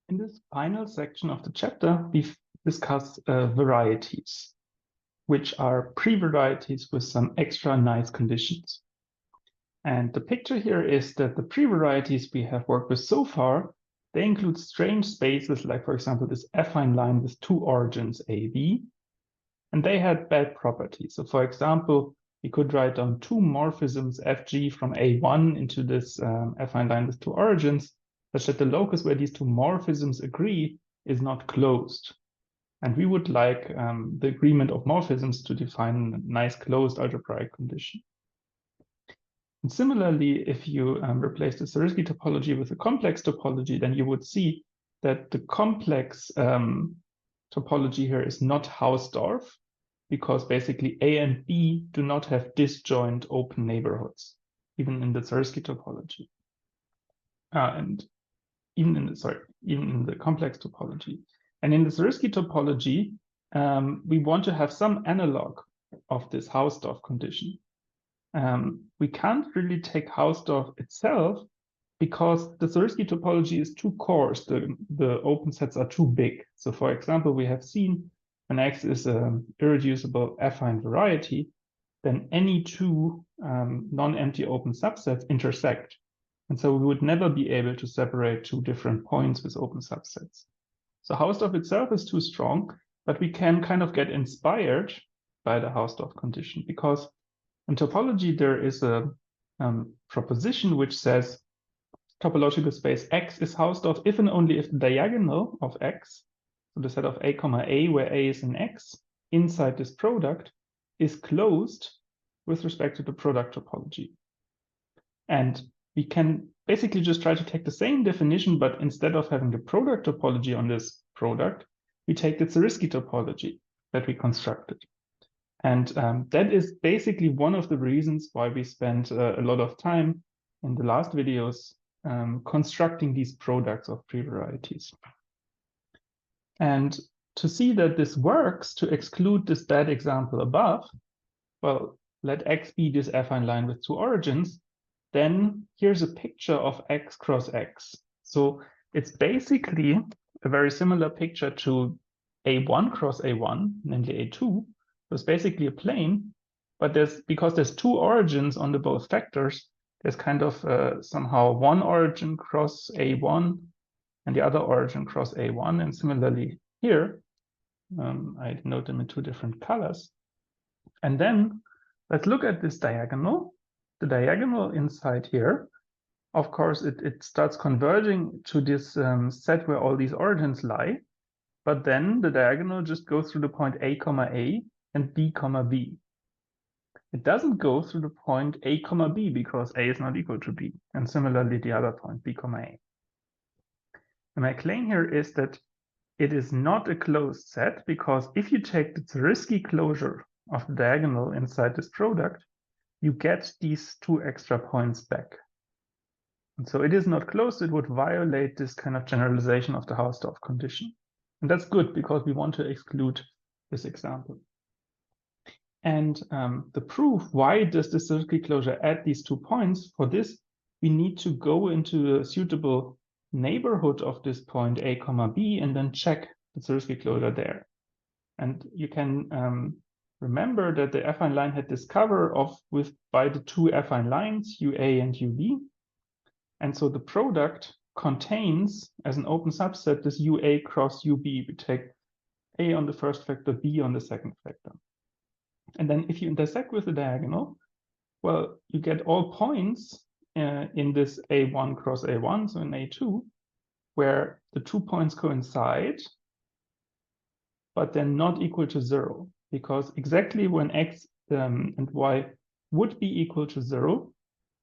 In this final section of the chapter, we've discussed varieties, which are pre-varieties with some extra nice conditions. And the picture here is that the pre-varieties we have worked with so far, they include strange spaces, like, for example, this affine line with two origins, A, B, and they had bad properties. So, for example, we could write down two morphisms, Fg from A1 into this affine line with two origins, such that the locus where these two morphisms agree is not closed. And we would like the agreement of morphisms to define a nice closed algebraic condition. And similarly, if you replace the Zariski topology with a complex topology, then you would see that the complex topology here is not Hausdorff, because basically A and B do not have disjoint open neighborhoods, even in the Zariski topology. And even in the complex topology. And in the Zariski topology, we want to have some analog of this Hausdorff condition. We can't really take Hausdorff itself because the Zariski topology is too coarse. The open sets are too big. So for example, we have seen when X is an irreducible affine variety, then any two non-empty open subsets intersect. And so we would never be able to separate two different points with open subsets. So Hausdorff itself is too strong, but we can kind of get inspired by the Hausdorff condition, because in topology there is a proposition which says topological space X is Hausdorff if and only if the diagonal of X, so the set of A comma A where A is in X, inside this product is closed with respect to the product topology. And we can basically just try to take the same definition, but instead of having the product topology on this product, we take the Zariski topology that we constructed. And that is basically one of the reasons why we spent a lot of time in the last videos constructing these products of pre-varieties. And to see that this works, to exclude this bad example above, well, let X be this affine line with two origins, then here's a picture of X cross X. So it's basically a very similar picture to A1 cross A1, namely A2. It's basically a plane, but because there's two origins on the both vectors, there's kind of somehow one origin cross A1 and the other origin cross A1. And similarly here, I denote them in two different colors. And then let's look at this diagonal. The diagonal inside here, of course, it starts converging to this set where all these origins lie, but then the diagonal just goes through the point A comma A and B comma B. It doesn't go through the point A comma B because A is not equal to B, and similarly the other point B comma A. And my claim here is that it is not a closed set, because if you take the Zariski closure of the diagonal inside this product, you get these two extra points back. And so it is not closed. It would violate this kind of generalization of the Hausdorff condition. And that's good because we want to exclude this example. And the proof, why does the Zariski closure add these 2 points? For this, we need to go into a suitable neighborhood of this point A comma B and then check the Zariski closure there. And you can remember that the affine line had this cover by the two affine lines, UA and UB. And so the product contains, as an open subset, this UA cross UB. We take A on the first vector, B on the second vector. And then if you intersect with the diagonal, well, you get all points in this A1 cross A1, so in A2, where the 2 points coincide, but they're not equal to 0, because exactly when X and Y would be equal to 0,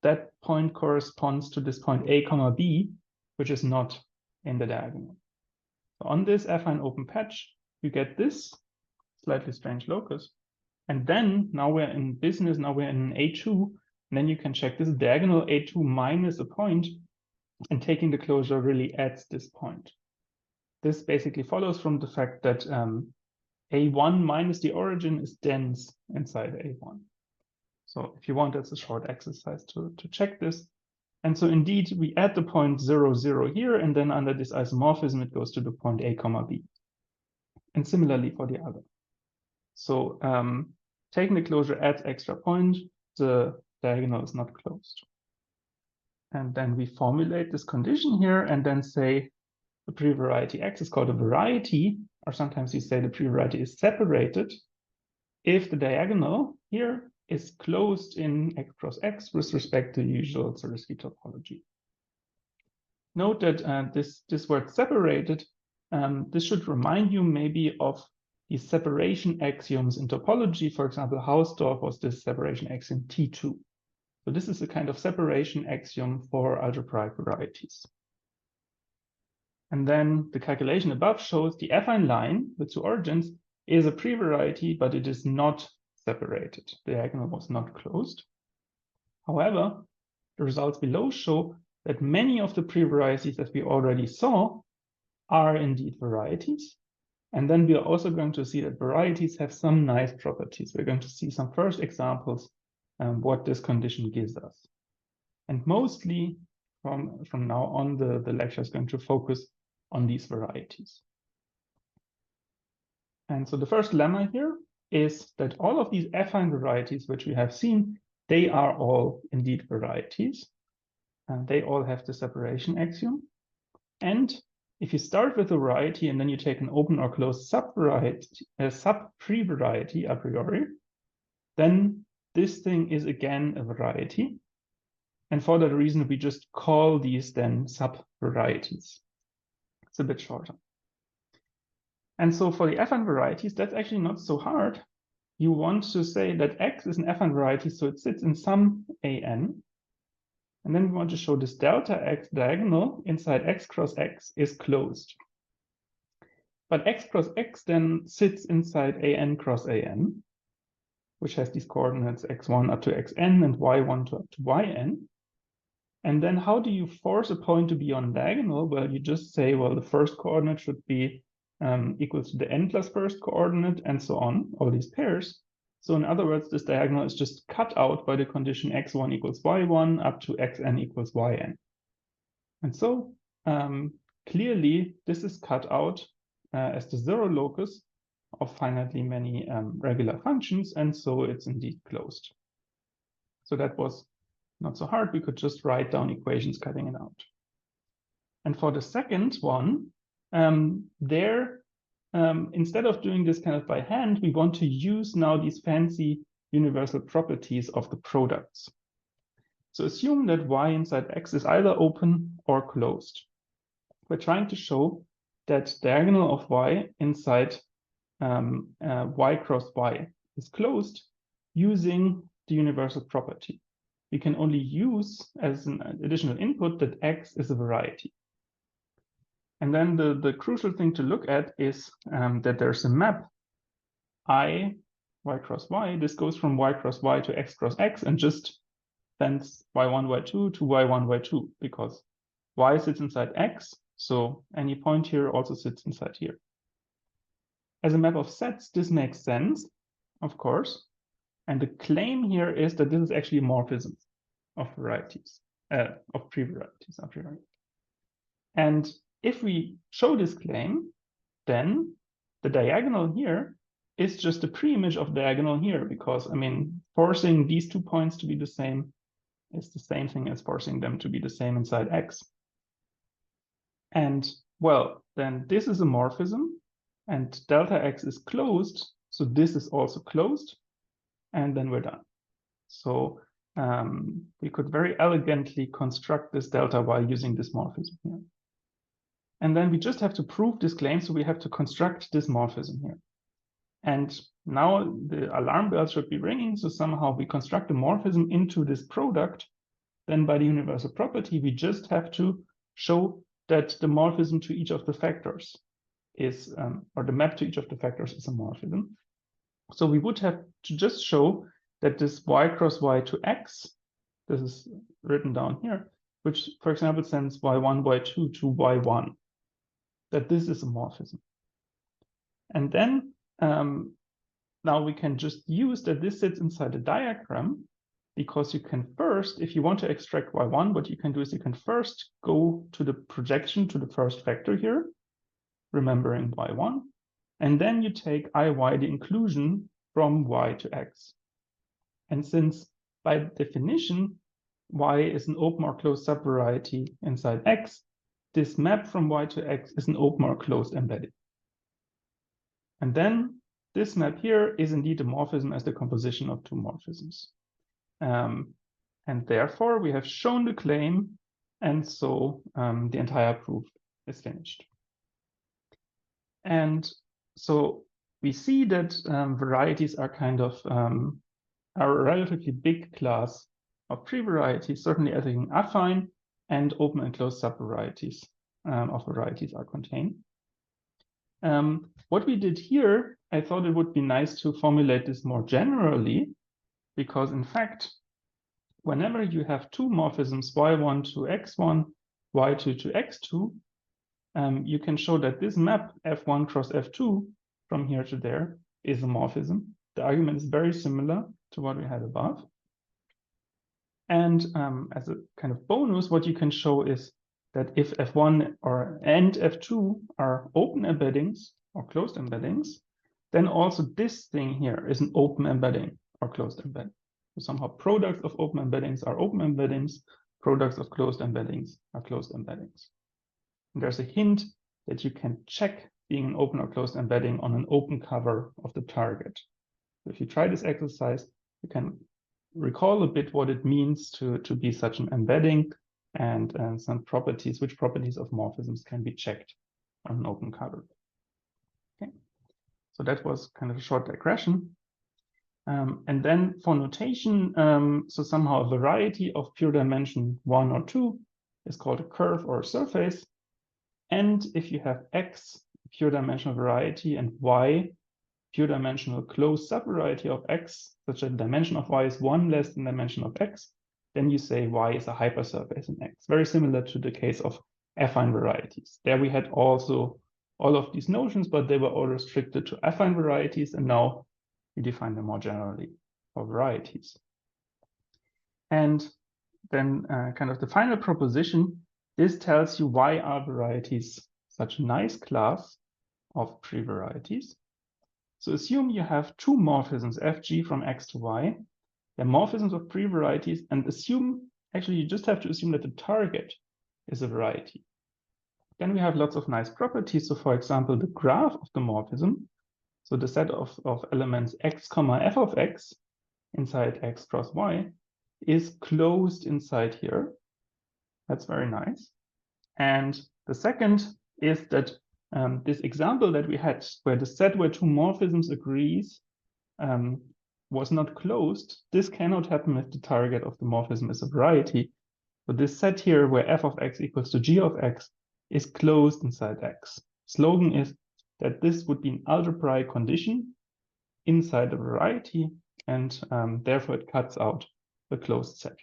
that point corresponds to this point A comma B, which is not in the diagonal. So on this affine open patch, you get this slightly strange locus. And then now we're in business, now we're in A2, and then you can check this diagonal A2 minus a point, and taking the closure really adds this point. This basically follows from the fact that A1 minus the origin is dense inside A1. So if you want, that's a short exercise to check this. And so indeed, we add the point 0, 0 here, and then under this isomorphism, it goes to the point A, comma B. And similarly for the other. So taking the closure adds extra point, the diagonal is not closed. And then we formulate this condition here and then say the pre-variety X is called a variety, or sometimes you say the pre-variety is separated if the diagonal here is closed in X cross X with respect to usual Zariski topology. Note that this word separated, this should remind you maybe of the separation axioms in topology. For example, Hausdorff was this separation axiom T2. So this is a kind of separation axiom for algebraic varieties. And then the calculation above shows the affine line with two origins is a pre-variety, but it is not separated. The diagonal was not closed. However, the results below show that many of the pre-varieties that we already saw are indeed varieties. And then we are also going to see that varieties have some nice properties. We're going to see some first examples what this condition gives us. And mostly from now on, the lecture is going to focus on these varieties. And so the first lemma here is that all of these affine varieties which we have seen, they are all indeed varieties. And they all have the separation axiom. And if you start with a variety and then you take an open or closed sub-pre-variety a priori, then this thing is again a variety. And for that reason, we just call these then sub-varieties. It's a bit shorter. And so for the affine varieties, that's actually not so hard. You want to say that X is an affine variety, so it sits in some AN. And then we want to show this delta X diagonal inside X cross X is closed. But X cross X then sits inside AN cross AN, which has these coordinates X1 up to Xn and Y1 to up to Yn. And then how do you force a point to be on diagonal? Well, you just say, well, the first coordinate should be equals to the n plus first coordinate and so on, all these pairs. So in other words, this diagonal is just cut out by the condition x1 equals y1 up to xn equals yn. And so clearly this is cut out as the zero locus of finitely many regular functions, and so it's indeed closed. So that was not so hard. We could just write down equations cutting it out. And for the second one, instead of doing this kind of by hand, we want to use now these fancy universal properties of the products. So assume that y inside x is either open or closed. We're trying to show that diagonal of y inside y cross y is closed using the universal property. We can only use as an additional input that x is a variety. And then the crucial thing to look at is that there's a map I, y cross y. This goes from y cross y to x cross x and just sends y1, y2 to y1, y2, because y sits inside x, so any point here also sits inside here. As a map of sets, this makes sense, of course. And the claim here is that this is actually a morphism of varieties, of pre-varieties a priori. And if we show this claim, then the diagonal here is just a pre-image of diagonal here, because, I mean, forcing these 2 points to be the same is the same thing as forcing them to be the same inside X. And, well, then this is a morphism, and delta X is closed, so this is also closed, and then we're done. So we could very elegantly construct this delta Y using this morphism here. And then we just have to prove this claim, so we have to construct this morphism here. And now the alarm bell should be ringing, so somehow we construct a morphism into this product. Then by the universal property, we just have to show that the morphism to each of the factors is, or the map to each of the factors is a morphism. So we would have to just show that this y cross y to x, this is written down here, which, for example, sends y1, y2 to y1, that this is a morphism. And then now we can just use that this sits inside a diagram, because you can first, if you want to extract y1, what you can do is you can first go to the projection to the first factor here, remembering y1, and then you take iy, the inclusion, from y to x. And since by definition y is an open or closed subvariety inside x, this map from y to x is an open or closed embedding. And then this map here is indeed a morphism as the composition of two morphisms. And therefore, we have shown the claim, and so the entire proof is finished. And so we see that varieties are kind of are a relatively big class of pre-varieties, certainly everything affine, and open and closed subvarieties of varieties are contained. What we did here, I thought it would be nice to formulate this more generally, because in fact, whenever you have two morphisms, y1 to x1, y2 to x2, you can show that this map f1 cross f2 from here to there is a morphism. The argument is very similar to what we had above. And as a kind of bonus, what you can show is that if f1 and f2 are open embeddings or closed embeddings, then also this thing here is an open embedding or closed embedding. So somehow products of open embeddings are open embeddings, products of closed embeddings are closed embeddings. And there's a hint that you can check being an open or closed embedding on an open cover of the target. So if you try this exercise, you can recall a bit what it means to be such an embedding and some properties, which properties of morphisms can be checked on an open cover. Okay, so that was kind of a short digression. And then for notation, so somehow a variety of pure dimension 1 or 2 is called a curve or a surface. And if you have x, pure dimensional variety, and y, pure dimensional closed subvariety of x, such that the dimension of y is 1 less than the dimension of x, then you say y is a hypersurface in x. Very similar to the case of affine varieties. There we had also all of these notions, but they were all restricted to affine varieties, and now we define them more generally for varieties. And then kind of the final proposition, this tells you why are varieties such a nice class of pre-varieties. So assume you have two morphisms, fg from x to y. They're morphisms of pre-varieties, and assume, actually you just have to assume that the target is a variety. Then we have lots of nice properties. So for example, the graph of the morphism, so the set of elements x comma f of x inside x cross y is closed inside here. That's very nice. And the second is that this example that we had where the set where two morphisms agrees was not closed. This cannot happen if the target of the morphism is a variety. But this set here where f of x equals to g of x is closed inside x. Slogan is that this would be an algebraic condition inside the variety, and therefore it cuts out the closed set.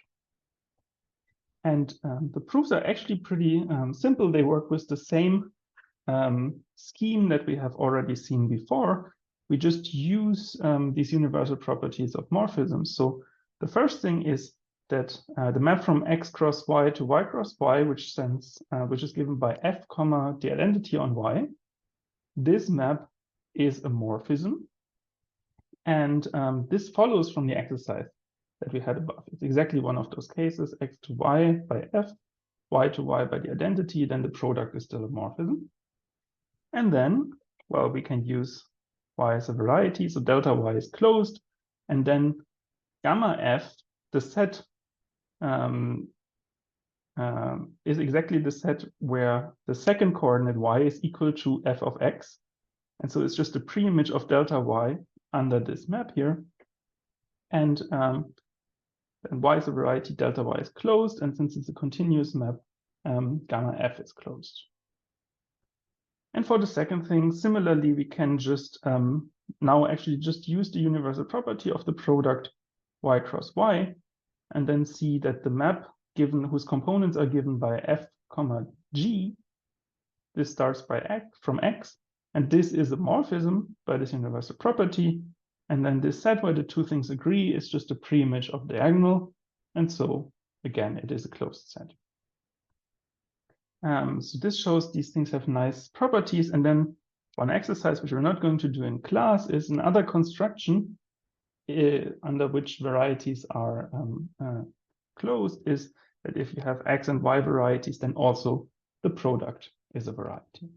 And the proofs are actually pretty simple. They work with the same scheme that we have already seen before. We just use these universal properties of morphisms. So the first thing is that the map from x cross y to y cross y, which is given by f comma the identity on y, this map is a morphism. And this follows from the exercise that we had above. It's exactly one of those cases, x to y by f, y to y by the identity, then the product is still a morphism. And then, well, we can use y as a variety, so delta y is closed, and then gamma f, the set is exactly the set where the second coordinate y is equal to f of x. And so it's just a pre-image of delta y under this map here. And then y is a variety, delta y is closed, and since it's a continuous map, gamma f is closed. And for the second thing, similarly, we can just now actually just use the universal property of the product y cross y, and then see that the map given whose components are given by f comma g, this starts by x from x, and this is a morphism by this universal property, And then this set where the two things agree is just a pre-image of diagonal. And so again, it is a closed set. So this shows these things have nice properties. And then one exercise, which we're not going to do in class, is another construction under which varieties are closed, is that if you have X and Y varieties, then also the product is a variety.